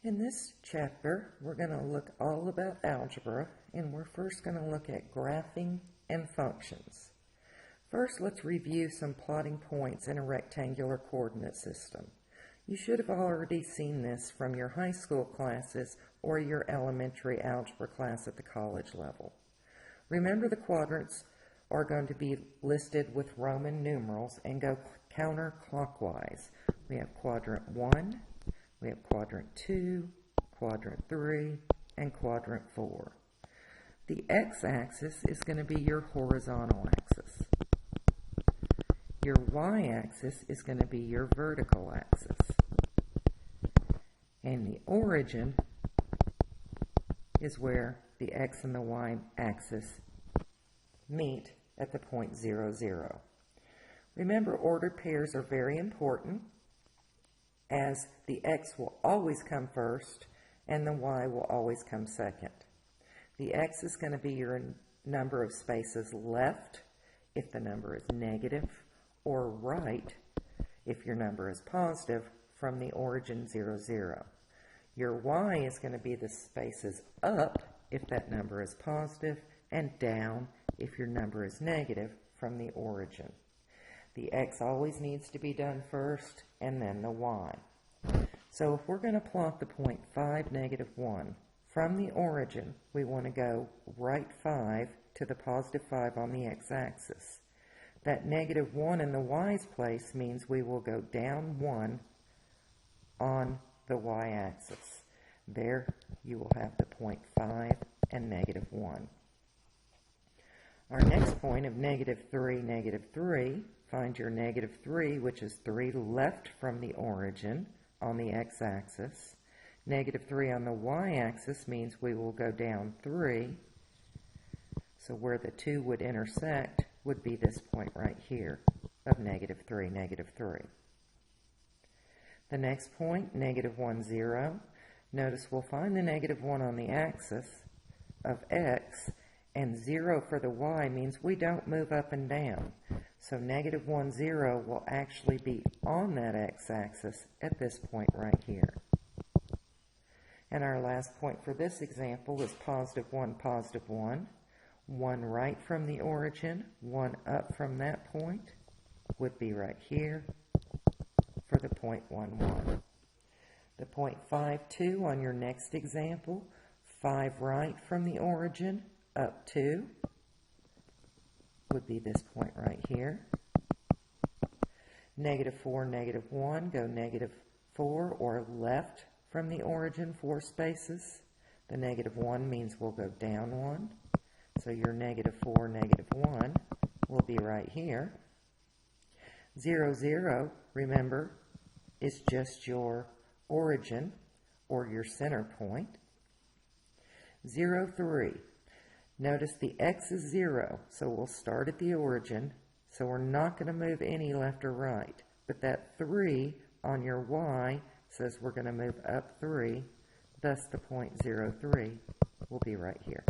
In this chapter, we're going to look all about algebra, and we're first going to look at graphing and functions. First, let's review some plotting points in a rectangular coordinate system. You should have already seen this from your high school classes or your elementary algebra class at the college level. Remember, the quadrants are going to be listed with Roman numerals and go counterclockwise. We have quadrant 1, we have quadrant 2, quadrant 3, and quadrant 4. The x-axis is going to be your horizontal axis. Your y-axis is going to be your vertical axis. And the origin is where the x and the y-axis meet at the point 0, 0. Remember, ordered pairs are very important, as the x will always come first and the y will always come second. The x is going to be your number of spaces left if the number is negative, or right if your number is positive from the origin 0, 0. Your y is going to be the spaces up if that number is positive, and down if your number is negative from the origin. The x always needs to be done first, and then the y. So if we're going to plot the point 5, negative 1, from the origin, we want to go right 5 to the positive 5 on the x-axis. That negative 1 in the y's place means we will go down 1 on the y-axis. There you will have the point 5 and negative 1. Our next point of negative 3, find your negative 3, which is 3 left from the origin on the x-axis. Negative 3 on the y-axis means we will go down 3. So where the 2 would intersect would be this point right here of negative 3, negative 3. The next point, negative 1, 0. Notice we'll find the negative 1 on the axis of x, and 0 for the y means we don't move up and down. So negative 1, 0 will actually be on that x-axis at this point right here. And our last point for this example is positive 1, positive 1. 1 right from the origin, 1 up from that point would be right here for the point 1, 1. The point 5, 2 on your next example, 5 right from the origin, up 2 would be this point right here. Negative 4, negative 1, go negative 4 or left from the origin 4 spaces. The negative 1 means we'll go down 1. So your negative 4, negative 1 will be right here. 0, 0, remember, is just your origin or your center point. 0, 3. Notice the x is 0, so we'll start at the origin, so we're not going to move any left or right. But that 3 on your y says we're going to move up 3, thus the point 0, 3 will be right here.